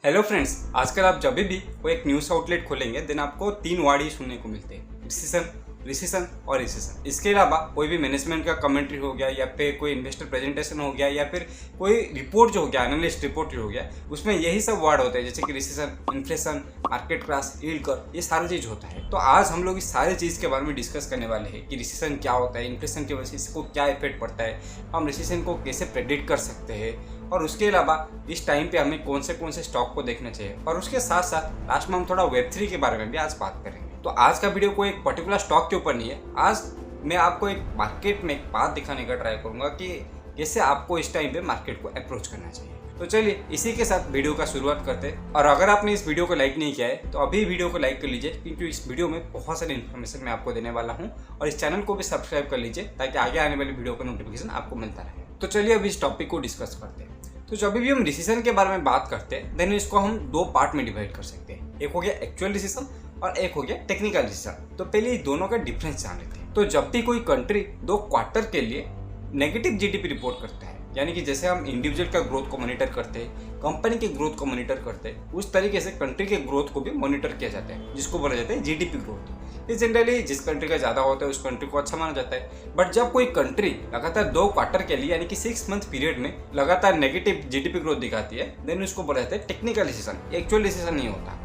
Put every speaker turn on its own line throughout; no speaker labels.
Hello friends, आजकल आप जब भी कोई एक न्यूज़ आउटलेट खोलेंगे देन आपको 3 वर्ड ही सुनने को मिलते हैं, रिसेशन, रिसेशन और रिसेशन। इसके अलावा कोई भी मैनेजमेंट का कमेंट्री हो गया या फिर कोई इन्वेस्टर प्रेजेंटेशन हो गया या फिर कोई रिपोर्ट जो हो गया, एनालिस्ट रिपोर्ट जो हो गया, उसमें यही सब वर्ड होते हैं जैसे कि recession, inflation, market crash, yield curve, ये सारी चीज़ होता है। तो आज हम लोग इस सारी चीज़ के बारे में डिस्कस करने वाले हैं कि रिसेशन क्या होता है, इन्फ्लेशन की वजह से इसको क्या इफेक्ट पड़ता है, हम रिसेशन को कैसे प्रेडिक्ट कर सकते हैं और उसके अलावा इस टाइम पे हमें कौन से स्टॉक को देखना चाहिए और उसके साथ साथ लास्ट में हम थोड़ा वेब3 के बारे में भी आज बात करेंगे। तो आज का वीडियो कोई एक पर्टिकुलर स्टॉक के ऊपर नहीं है, आज मैं आपको एक मार्केट में एक बात दिखाने का ट्राई करूंगा कि कैसे आपको इस टाइम पे मार्केट को अप्रोच करना चाहिए। तो चलिए इसी के साथ वीडियो का शुरुआत करते हैं। और अगर आपने इस वीडियो को लाइक नहीं किया है तो अभी वीडियो को लाइक कर लीजिए, क्योंकि इस वीडियो में बहुत सारी इन्फॉर्मेशन मैं आपको देने वाला हूँ। और इस चैनल को भी सब्सक्राइब कर लीजिए ताकि आगे आने वाली वीडियो का नोटिफिकेशन आपको मिलता रहे। तो चलिए अब इस टॉपिक को डिस्कस करते हैं। तो जब भी हम डिसीजन के बारे में बात करते हैं देन इसको हम दो पार्ट में डिवाइड कर सकते हैं, एक हो गया एक्चुअल डिसीजन और एक हो गया टेक्निकल डिसीजन। तो पहले ये दोनों का डिफरेंस जान लेते हैं। तो जब भी कोई कंट्री 2 क्वार्टर के लिए नेगेटिव जीडीपी रिपोर्ट करता है, यानी कि जैसे हम इंडिविजुअल का ग्रोथ को मॉनिटर करते हैं, कंपनी के ग्रोथ को मॉनिटर करते हैं, उस तरीके से कंट्री के ग्रोथ को भी मॉनिटर किया जाता है, जिसको बोला जाता है जीडीपी ग्रोथ। ये जनरली जिस कंट्री का ज़्यादा होता है उस कंट्री को अच्छा माना जाता है। बट जब कोई कंट्री लगातार 2 क्वार्टर के लिए यानी कि 6 मंथ पीरियड में लगातार नेगेटिव जीडीपी ग्रोथ दिखाती है देन उसको बोला जाता है टेक्निकल रिसेशन। एक्चुअल रिसेशन नहीं होता।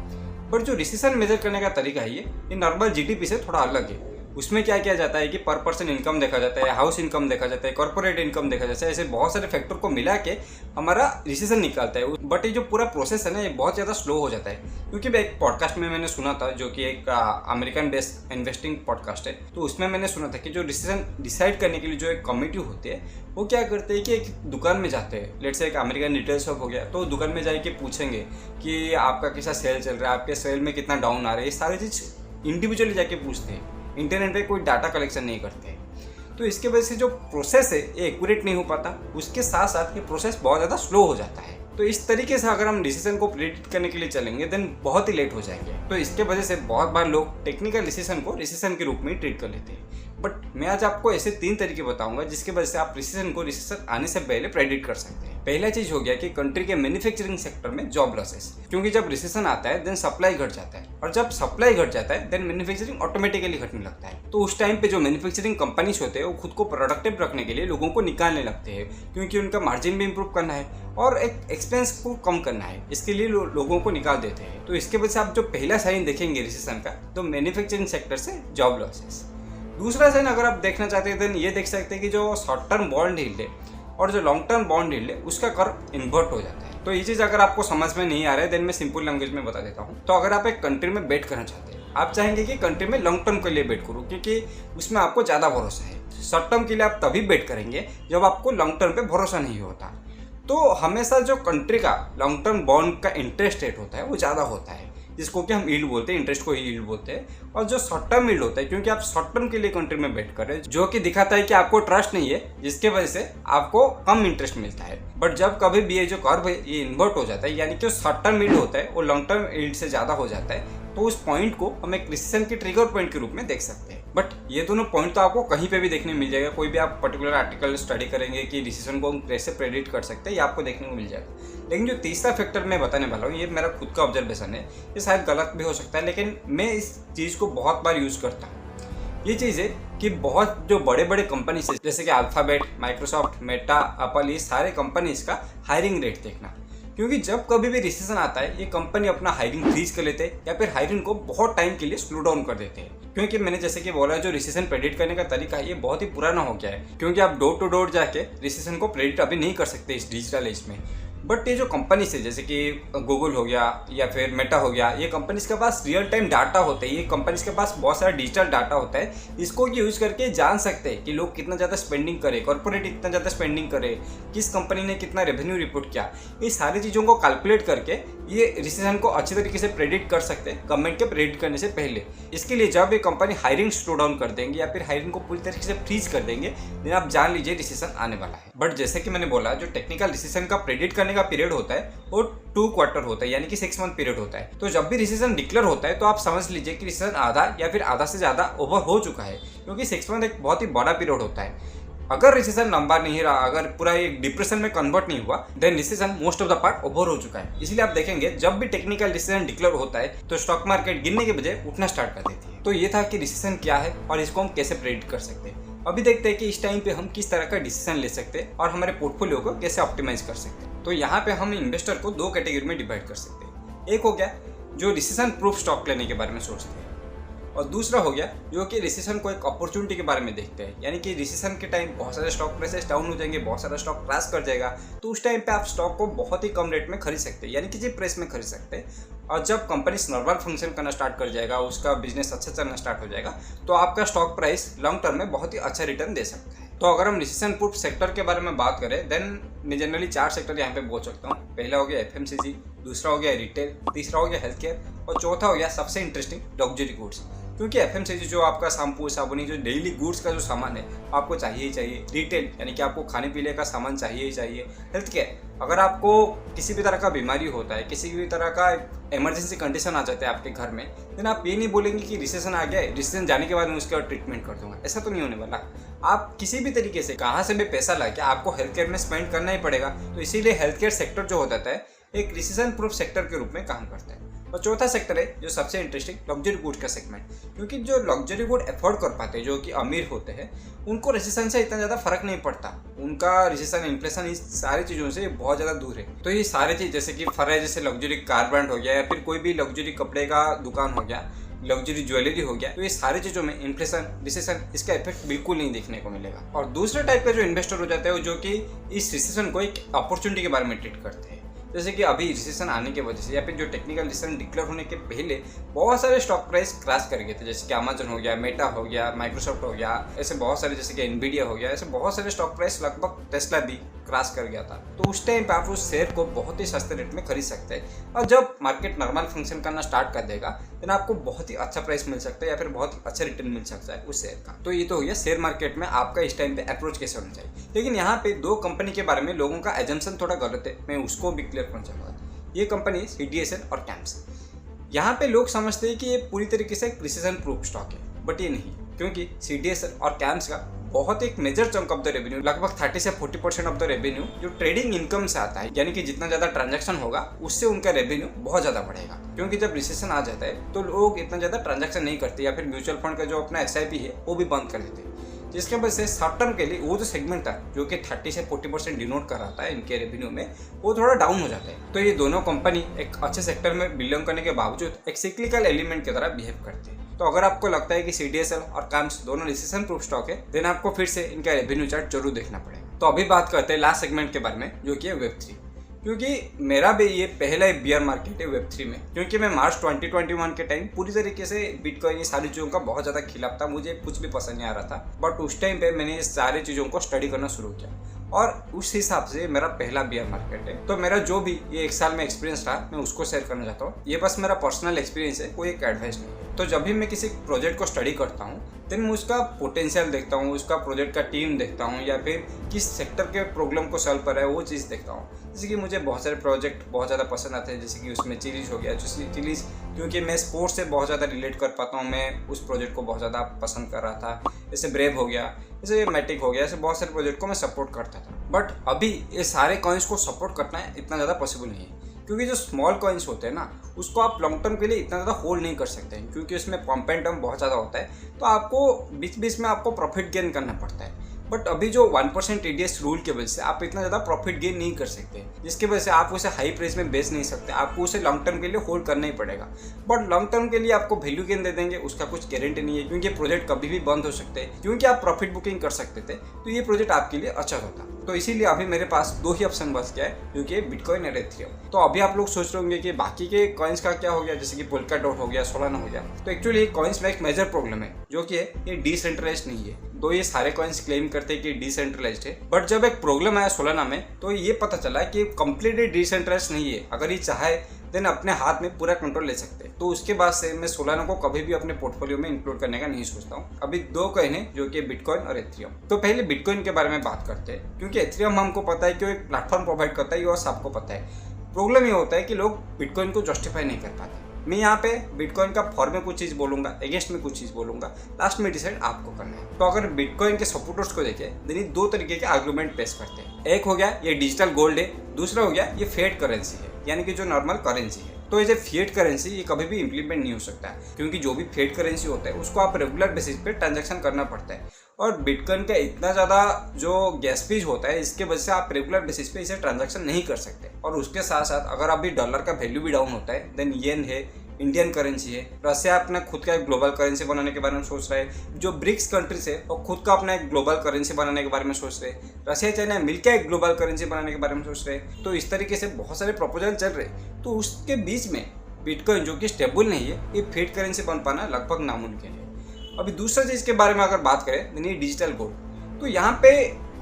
पर जो रिसेशन मेजर करने का तरीका है ये नॉर्मल जीडीपी से थोड़ा अलग है। उसमें क्या किया जाता है कि पर पर्सन इनकम देखा जाता है, हाउस इनकम देखा जाता है, कॉर्पोरेट इनकम देखा जाता है, ऐसे बहुत सारे फैक्टर को मिला के हमारा रिसेशन निकालता है। बट ये जो पूरा प्रोसेस है ना ये बहुत ज़्यादा स्लो हो जाता है, क्योंकि एक पॉडकास्ट में मैंने सुना था जो कि एक अमेरिकन बेस्ड इन्वेस्टिंग पॉडकास्ट है। तो उसमें मैंने सुना था कि जो रिसेशन डिसाइड करने के लिए जो एक कमेटी होती है वो क्या करते हैं कि एक दुकान में जाते हैं, लेट्स से एक अमेरिकन रिटेल शॉप हो गया, तो दुकान में जाके पूछेंगे कि आपका कैसा सेल चल रहा है, आपके सेल में कितना डाउन आ रहा है। ये सारी चीज़ इंडिविजुअली जाके पूछते हैं, इंटरनेट पे कोई डाटा कलेक्शन नहीं करते। तो इसके वजह से जो प्रोसेस है ये एक्यूरेट नहीं हो पाता, उसके साथ साथ ये प्रोसेस बहुत ज़्यादा स्लो हो जाता है। तो इस तरीके से अगर हम डिसीजन को प्रेडिक्ट करने के लिए चलेंगे देन बहुत ही लेट हो जाएंगे। तो इसके वजह से बहुत बार लोग टेक्निकल डिसीजन को रिसेशन के रूप में ट्रीट कर लेते हैं। बट मैं आज आपको ऐसे 3 तरीके बताऊंगा जिसके वजह से आप रिसेशन को रिसेशन आने से पहले प्रेडिक्ट कर सकते हैं। पहला चीज हो गया कि कंट्री के मैन्युफैक्चरिंग सेक्टर में जॉब लॉसेस, क्योंकि जब रिसेशन आता है देन सप्लाई घट जाता है और जब सप्लाई घट जाता है देन मैन्युफैक्चरिंग ऑटोमेटिकली घटने लगता है। तो उस टाइम पे जो मैन्युफैक्चरिंग कंपनीज होते हैं वो खुद को प्रोडक्टिव रखने के लिए लोगों को निकालने लगते हैं, क्योंकि उनका मार्जिन भी इंप्रूव करना है और एक एक्सपेंस को कम करना है, इसके लिए लोगों को निकाल देते हैं। तो इसके वजह से आप जो पहला साइन देखेंगे रिसेशन का तो मैन्युफैक्चरिंग सेक्टर से जॉब लॉसेस। दूसरा साइन अगर आप देखना चाहते हैं देन ये देख सकते हैं कि जो शॉर्ट टर्म बॉन्ड यील्ड है और जो लॉन्ग टर्म बॉन्ड यील्ड है उसका कर्व इन्वर्ट हो जाता है। तो ये चीज़ अगर आपको समझ में नहीं आ रहा है देन मैं सिंपल लैंग्वेज में बता देता हूँ। तो अगर आप एक कंट्री में बेट करना चाहते हैं, आप चाहेंगे कि कंट्री में लॉन्ग टर्म के लिए बेट करूँ क्योंकि उसमें आपको ज़्यादा भरोसा है। शॉर्ट टर्म के लिए आप तभी बेट करेंगे जब आपको लॉन्ग टर्म पे भरोसा नहीं होता। तो हमेशा जो कंट्री का लॉन्ग टर्म बॉन्ड का इंटरेस्ट रेट होता है वो ज़्यादा होता है, जिसको कि हम यील्ड बोलते हैं, इंटरेस्ट को ही यील्ड बोलते हैं। और जो शॉर्ट टर्म यील्ड होता है, क्योंकि आप शॉर्ट टर्म के लिए कंट्री में बेट कर रहे हैं, जो कि दिखाता है कि आपको ट्रस्ट नहीं है, जिसके वजह से आपको कम इंटरेस्ट मिलता है। बट जब कभी भी ये जो कर्व है ये इन्वर्ट हो जाता है, यानी कि शॉर्ट टर्म यील्ड होता है वो लॉन्ग टर्म यील्ड से ज़्यादा हो जाता है, तो उस पॉइंट को हम एक रिसेशन के ट्रिगर पॉइंट के रूप में देख सकते हैं। बट ये दोनों पॉइंट तो आपको कहीं पे भी देखने मिल जाएगा, कोई भी आप पर्टिकुलर आर्टिकल स्टडी करेंगे कि डिसीजन को हम कैसे प्रेडिक्ट कर सकते हैं, ये आपको देखने को मिल जाएगा। लेकिन जो तीसरा फैक्टर मैं बताने वाला हूँ ये मेरा खुद का ऑब्जर्वेशन है, ये शायद गलत भी हो सकता है लेकिन मैं इस चीज़ को बहुत बार यूज़ करता हूँ। ये चीज़ है कि बहुत जो बड़े बड़े कंपनीज है जैसे कि अल्फाबेट, माइक्रोसॉफ्ट, मेटा, एप्पल, ये सारे कंपनीज का हायरिंग रेट देखना, क्योंकि जब कभी भी रिसेशन आता है ये कंपनी अपना हायरिंग फ्रीज कर लेते हैं या फिर हायरिंग को बहुत टाइम के लिए स्लो डाउन कर देते हैं। क्योंकि मैंने जैसे कि बोला जो रिसेशन प्रेडिक्ट करने का तरीका है ये बहुत ही पुराना हो गया है, क्योंकि आप डोर टू डोर जाके रिसेशन को प्रेडिक्ट अभी नहीं कर सकते इस डिजिटल एज में। बट ये जो कंपनीज है जैसे कि गूगल हो गया या फिर मेटा हो गया, ये कंपनीज के पास रियल टाइम डाटा होता है, ये कंपनीज के पास बहुत सारा डिजिटल डाटा होता है, इसको यूज़ करके जान सकते हैं कि लोग कितना ज़्यादा स्पेंडिंग करे, कॉर्पोरेट कितना ज़्यादा स्पेंडिंग करे, किस कंपनी ने कितना रेवेन्यू रिपोर्ट किया। ये सारी चीज़ों को कैलकुलेट करके ये रिसेशन को अच्छी तरीके से प्रेडिक्ट कर सकते हैं गवर्नमेंट के प्रेडिक्ट करने से पहले। इसके लिए जब ये कंपनी हायरिंग स्लो डाउन कर देंगे या फिर हायरिंग को पूरी तरीके से फ्रीज कर देंगे देन आप जान लीजिए रिसेशन आने वाला है। बट जैसे कि मैंने बोला जो टेक्निकल रिसेशन का प्रेडिक्ट करने का पीरियड होता है वो 2 क्वार्टर होता है, यानी कि 6 मंथ पीरियड होता है। तो जब भी रिसेशन डिक्लेयर होता है तो आप समझ लीजिए कि रिसेशन आधा या फिर आधा से ज़्यादा ओवर हो चुका है, क्योंकि 6 मंथ एक बहुत ही बड़ा पीरियड होता है। अगर रिसेशन लंबा नहीं रहा, अगर पूरा एक डिप्रेशन में कन्वर्ट नहीं हुआ, then recession most of the part over हो चुका है। इसलिए आप देखेंगे जब भी टेक्निकल रिसेशन डिक्लेयर होता है तो स्टॉक मार्केट गिरने के बजाय उठना स्टार्ट कर देती है। तो ये था कि रिसेशन क्या है और इसको हम कैसे प्रेडिक्ट कर सकते हैं। अभी देखते हैं कि इस टाइम पे हम किस तरह का डिसीजन ले सकते हैं और हमारे पोर्टफोलियो को कैसे ऑप्टिमाइज कर सकते हैं। तो यहाँ पे हम इन्वेस्टर को दो कैटेगरी में डिवाइड कर सकते हैं। एक हो गया जो रिसेशन प्रूफ स्टॉक लेने के बारे में सोचते हैं, और दूसरा हो गया जो कि रिसेशन को एक अपॉर्चुनिटी के बारे में देखते हैं। यानी कि रिसेशन के टाइम बहुत सारे स्टॉक प्राइसेस डाउन हो जाएंगे, बहुत सारा स्टॉक क्रैश कर जाएगा, तो उस टाइम पे आप स्टॉक को बहुत ही कम रेट में खरीद सकते हैं, यानी कि चीप प्राइस में खरीद सकते हैं। और जब कंपनी नॉर्मल फंक्शन करना स्टार्ट कर जाएगा, उसका बिजनेस अच्छा चलना स्टार्ट हो जाएगा, तो आपका स्टॉक प्राइस लॉन्ग टर्म में बहुत ही अच्छा रिटर्न दे सकता है। तो अगर हम रिसेशन प्रूफ सेक्टर के बारे में बात करें, देन मैं जनरली 4 सेक्टर यहाँ पे बोल सकता हूँ। पहला हो गया FMCG, दूसरा हो गया रिटेल, तीसरा हो गया हेल्थ केयर, और चौथा हो गया सबसे इंटरेस्टिंग लग्जरी गुड्स। क्योंकि FMCG जो आपका शैम्पू साबुनी जो डेली गुड्स का जो सामान है आपको चाहिए ही चाहिए। रिटेल यानी कि आपको खाने पीने का सामान चाहिए ही चाहिए। हेल्थ केयर, अगर आपको किसी भी तरह का बीमारी होता है, किसी भी तरह का इमरजेंसी कंडीशन आ जाता है आपके घर में, देन आप ये नहीं बोलेंगे कि रिसेशन आ गया है, रिसेशन जाने के बाद मैं उसका ट्रीटमेंट कर दूंगा। ऐसा तो नहीं होने वाला। आप किसी भी तरीके से कहाँ से भी पैसा ला के आपको हेल्थ केयर में स्पेंड करना ही पड़ेगा। तो इसीलिए हेल्थ केयर सेक्टर जो होता है एक रिसेशन प्रूफ सेक्टर के रूप में काम करता है। और चौथा सेक्टर है जो सबसे इंटरेस्टिंग लग्जरी गुड का सेगमेंट, क्योंकि जो लग्जरी गुड अफोर्ड कर पाते हैं, जो कि अमीर होते हैं, उनको रिसेशन से इतना ज़्यादा फर्क नहीं पड़ता। उनका रिसेशन, इन्फ्लेशन, इस सारी चीज़ों से बहुत ज़्यादा दूर है। तो ये सारी चीज़ जैसे कि फराज जैसे लग्जरी कार ब्रांड हो गया, या फिर कोई भी लग्जरी कपड़े का दुकान हो गया, लग्जरी ज्वेलरी हो गया, तो ये सारी चीज़ों में इन्फ्लेशन, रिसेशन, इसका इफेक्ट बिल्कुल नहीं देखने को मिलेगा। और दूसरे टाइप का जो इन्वेस्टर हो जाता है वो जो कि इस रिसेशन को एक अपॉर्चुनिटी के बारे में ट्रीट करते हैं। जैसे कि अभी रिसेशन आने की वजह से या फिर जो टेक्निकल रिसेशन डिक्लेयर होने के पहले बहुत सारे स्टॉक प्राइस क्रैश कर गए थे, जैसे कि अमेजन हो गया, मेटा हो गया, माइक्रोसॉफ्ट हो गया, ऐसे बहुत सारे, जैसे कि एनवीडिया हो गया, ऐसे बहुत सारे स्टॉक प्राइस, लगभग टेस्ला भी क्रैश कर गया था। तो उस टाइम पे आप उस शेयर को बहुत ही सस्ते रेट में खरीद सकते हैं, और जब मार्केट नॉर्मल फंक्शन करना स्टार्ट कर देगा देन आपको बहुत ही अच्छा प्राइस मिल सकता है, या फिर बहुत ही अच्छा रिटर्न मिल सकता है उस शेयर का। तो ये तो हो गया शेयर मार्केट में आपका इस टाइम पे अप्रोच कैसे होना चाहिए। लेकिन यहाँ पे दो कंपनी के बारे में लोगों का एजम्पशन थोड़ा गलत है, मैं उसको भी क्लियर करना चाहूँगा। ये कंपनी CDSL और कैम्स। यहाँ पे लोग समझते हैं कि ये पूरी तरीके से रिसेशन प्रूफ स्टॉक है, बट ये नहीं, क्योंकि CDSL और कैम्स का बहुत एक major chunk of the revenue, लगभग 30 से 40% ऑफ द रेवेन्यू जो ट्रेडिंग इनकम से आता है, यानी कि जितना ज़्यादा ट्रांजैक्शन होगा उससे उनका रेवेन्यू बहुत ज़्यादा बढ़ेगा। क्योंकि जब रिसेशन आ जाता है तो लोग इतना ज़्यादा ट्रांजैक्शन नहीं करते, या फिर म्यूचुअल फंड का जो अपना SIP है वो भी बंद कर देते हैं, जिसके वजह से शॉर्ट टर्म के लिए वो जो सेगमेंट था जो कि 30 से 40% डिनोट कर रहा था इनके रेवेन्यू में, वो थोड़ा डाउन हो जाता है। तो ये दोनों कंपनी एक अच्छे सेक्टर में बिलोंग करने के बावजूद एक सिक्लिकल एलिमेंट की तरह बिहेव करते हैं। तो अगर आपको लगता है कि CDSL और कैम्स दोनों रिसेशन प्रूफ स्टॉक है, देन आपको फिर से इनका रेवेन्यू चार्ट जरूर देखना पड़ेगा। तो अभी बात करते हैं लास्ट सेगमेंट के बारे में, जो कि है Web3। क्योंकि मेरा भी ये पहला बियर मार्केट है Web3 में, क्योंकि मैं मार्च 2021 के टाइम पूरी तरीके से बिटकॉइन, ये सारी चीज़ों का बहुत ज़्यादा खिलाफ था, मुझे कुछ भी पसंद नहीं आ रहा था। बट उस टाइम पे मैंने इस सारी चीज़ों को स्टडी करना शुरू किया, और उस हिसाब से मेरा पहला बियर मार्केट है। तो मेरा जो भी ये 1 साल में एक्सपीरियंस रहा, मैं उसको शेयर करना चाहता हूँ। ये बस मेरा पर्सनल एक्सपीरियंस है, कोई एक एडवाइस नहीं है। तो जब भी मैं किसी प्रोजेक्ट को स्टडी करता हूँ, देन मैं उसका पोटेंशियल देखता हूँ, उसका प्रोजेक्ट का टीम देखता हूँ, या फिर किस सेक्टर के प्रॉब्लम को सॉल्व कर रहा है वो चीज़ देखता हूँ। जैसे कि मुझे बहुत सारे प्रोजेक्ट बहुत ज़्यादा पसंद आते हैं, जैसे कि उसमें चिलीज हो गया, चिलीज क्योंकि मैं स्पोर्ट्स से बहुत ज़्यादा रिलेट कर पाता हूँ, मैं उस प्रोजेक्ट को बहुत ज़्यादा पसंद कर रहा था। जैसे ब्रेव हो गया, जैसे मैटिक हो गया, ऐसे बहुत सारे प्रोजेक्ट को मैं सपोर्ट करता था। बट अभी ये सारे कॉइन्स को सपोर्ट करना इतना ज़्यादा पॉसिबल नहीं है, क्योंकि जो स्मॉल कॉइन्स होते हैं ना, उसको आप लॉन्ग टर्म के लिए इतना ज़्यादा होल्ड नहीं कर सकते हैं, क्योंकि उसमें पंप एंड डंप बहुत ज़्यादा होता है। तो आपको बीच बीच में आपको प्रॉफिट गेन करना पड़ता है। बट अभी जो 1% TDS रूल की वजह से आप इतना ज़्यादा प्रॉफिट गेन नहीं कर सकते, जिसकी वजह से आप उसे हाई प्राइस में बेच नहीं सकते, आपको उसे लॉन्ग टर्म के लिए होल्ड करना ही पड़ेगा। बट लॉन्ग टर्म के लिए आपको वैल्यू गेन दे देंगे, उसका कुछ गारंटी नहीं है, क्योंकि प्रोजेक्ट कभी भी बंद हो सकते हैं। क्योंकि आप प्रॉफिट बुकिंग कर सकते थे, तो ये प्रोजेक्ट आपके लिए अच्छा होता। तो इसीलिए अभी मेरे पास 2 ही ऑप्शन बच गया है, जो कि बिटकॉइन और एथेरियम। तो अभी आप लोग सोच रहे होंगे कि बाकी के कॉइन्स का क्या हो गया, जैसे कि पोल्काडॉट हो गया, सोलाना हो गया। तो एक्चुअली कॉइन्स में एक मेजर प्रॉब्लम है, जो कि है ये डिसेंट्रलाइज्ड नहीं है। तो ये सारे कॉइन्स क्लेम करते हैं कि डिसेंट्रलाइज्ड है, बट जब एक प्रॉब्लम आया सोलाना में, तो ये पता चला कि कंप्लीटली डिसेंट्रलाइज्ड नहीं है। अगर ये चाहे देन अपने हाथ में पूरा कंट्रोल ले सकते हैं। तो उसके बाद से मैं सोलाना को कभी भी अपने पोर्टफोलियो में इंक्लूड करने का नहीं सोचता हूँ। अभी 2 कॉइन है, जो कि बिटकॉइन और एथेरियम। तो पहले बिटकॉइन के बारे में बात करते हैं, क्योंकि एथेरियम हमको पता है कि वो एक प्लेटफॉर्म प्रोवाइड करता है, और सबको पता है। प्रॉब्लम ये होता है कि लोग बिटकॉइन को जस्टिफाई नहीं कर पाते। मैं यहाँ पे बिटकॉइन का फॉर में कुछ चीज़ बोलूँगा, अगेंस्ट में कुछ चीज़ बोलूँगा, लास्ट में डिसाइड आपको करना है। तो अगर बिटकॉइन के सपोर्टर्स को देखें तो दो तरीके के आर्गुमेंट पेश करते हैं। एक हो गया ये डिजिटल गोल्ड है, दूसरा हो गया ये फिएट करेंसी है, यानी कि जो नॉर्मल करेंसी है। तो ये फिएट करेंसी ये कभी भी इंप्लीमेंट नहीं हो सकता है, क्योंकि जो भी फिएट करेंसी होता है उसको आप रेगुलर बेसिस पे ट्रांजैक्शन करना पड़ता है। और बिटकॉइन का इतना ज़्यादा जो गैस फीस होता है, इसके वजह से आप रेगुलर बेसिस पे इसे ट्रांजैक्शन नहीं कर सकते। और उसके साथ साथ अगर अभी डॉलर का वैल्यू भी डाउन होता है, देन येन है, इंडियन करेंसी है, रशिया अपना खुद का एक ग्लोबल करेंसी बनाने के बारे में सोच रहा है, जो ब्रिक्स कंट्रीज है वो खुद का अपना एक ग्लोबल करेंसी बनाने के बारे में सोच रहे हैं, रशिया चाइना मिलकर एक ग्लोबल करेंसी बनाने के बारे में सोच रहे हैं। तो इस तरीके से बहुत सारे प्रपोजल चल रहे हैं। तो उसके बीच में बिटकॉइन जो कि स्टेबल नहीं है, ये फिएट करेंसी बन पाना लगभग नामुमकिन है। अभी दूसरा चीज़ के बारे में अगर बात करें, यानी डिजिटल गोल्ड, तो यहाँ पे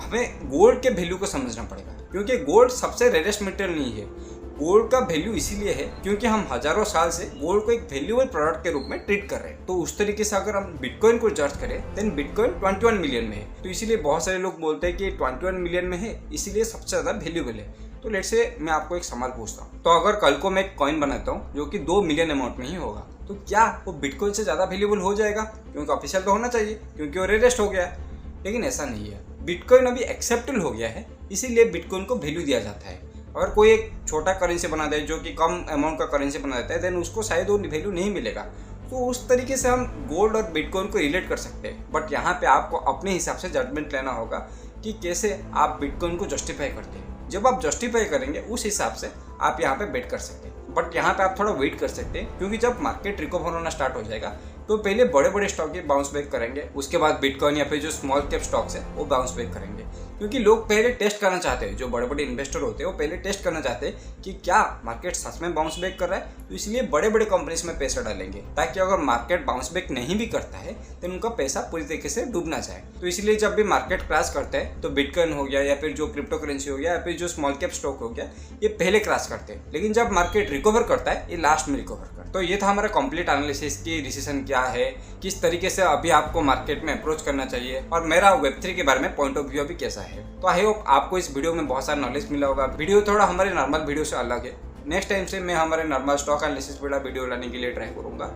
हमें गोल्ड के वैल्यू को समझना पड़ेगा, क्योंकि गोल्ड सबसे रेयरेस्ट मेटल नहीं है। गोल्ड का वैल्यू इसीलिए है क्योंकि हम हजारों साल से गोल्ड को एक वैल्यूएबल प्रोडक्ट के रूप में ट्रीट कर रहे हैं। तो उस तरीके से अगर हम बिटकॉइन को जज करें, देन बिटकॉइन 21 मिलियन में है। तो इसीलिए बहुत सारे लोग बोलते हैं कि 21 मिलियन में है, इसीलिए सबसे ज़्यादा वैल्यूएबल है। तो लेट्स से मैं आपको एक सवाल पूछता हूँ, तो अगर कल को मैं एक कॉइन बनाता हूँ जो कि 2 मिलियन अमाउंट में ही होगा, तो क्या वो बिटकॉइन से ज़्यादा वैल्यूएबल हो जाएगा? क्योंकि ऑफिशियल तो होना चाहिए, क्योंकि वो रेयरेस्ट हो गया है। लेकिन ऐसा नहीं है, बिटकॉइन अभी एक्सेप्टेबल हो गया है, इसीलिए बिटकॉइन को वैल्यू दिया जाता है। अगर कोई एक छोटा करेंसी बना दे, जो कि कम अमाउंट का करेंसी बना देता है, देन उसको शायद वो वैल्यू नहीं मिलेगा। तो उस तरीके से हम गोल्ड और बिटकॉइन को रिलेट कर सकते हैं। बट यहाँ पे आपको अपने हिसाब से जजमेंट लेना होगा कि कैसे आप बिटकॉइन को जस्टिफाई करते हैं। जब आप जस्टिफाई करेंगे उस हिसाब से आप यहाँ पे बेट कर सकते हैं। बट यहाँ पे आप थोड़ा वेट कर सकते हैं, क्योंकि जब मार्केट रिकवर होना स्टार्ट हो जाएगा तो पहले बड़े बड़े स्टॉक ही बाउंस बैक करेंगे, उसके बाद बिटकॉइन या फिर जो स्मॉल कैप स्टॉक्स है वो बाउंस बैक करेंगे। क्योंकि लोग पहले टेस्ट करना चाहते हैं, जो बड़े बड़े इन्वेस्टर होते हैं वो पहले टेस्ट करना चाहते हैं कि क्या मार्केट सच में बाउंस बैक कर रहा है। तो इसलिए बड़े बड़े कंपनीज में पैसा डालेंगे, ताकि अगर मार्केट बाउंस बैक नहीं भी करता है तो उनका पैसा पूरी तरीके से डूब ना जाए। तो इसलिए जब भी मार्केट क्रैश करता है तो बिटकॉइन हो गया या फिर जो क्रिप्टो करेंसी हो गया या फिर जो स्मॉल कैप स्टॉक हो गया, ये पहले क्रैश करते हैं। लेकिन जब मार्केट रिकवर करता है, ये लास्ट में रिकवर करता है। तो ये था हमारा कंप्लीट एनालिसिस की रिसेशन क्या है, किस तरीके से अभी आपको मार्केट में अप्रोच करना चाहिए, और मेरा Web3 के बारे में पॉइंट ऑफ व्यू अभी कैसा है। तो आई होप आपको इस वीडियो में बहुत सारा नॉलेज मिला होगा। वीडियो थोड़ा हमारे नॉर्मल वीडियो से अलग है। नेक्स्ट टाइम से मैं हमारे नॉर्मल स्टॉक एनालिसिस वाला वीडियो लाने के लिए ट्राई करूंगा।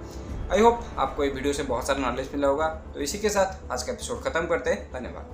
आई होप आपको ये वीडियो से बहुत सारा नॉलेज मिला होगा। तो इसी के साथ आज का एपिसोड खत्म करते हैं। धन्यवाद।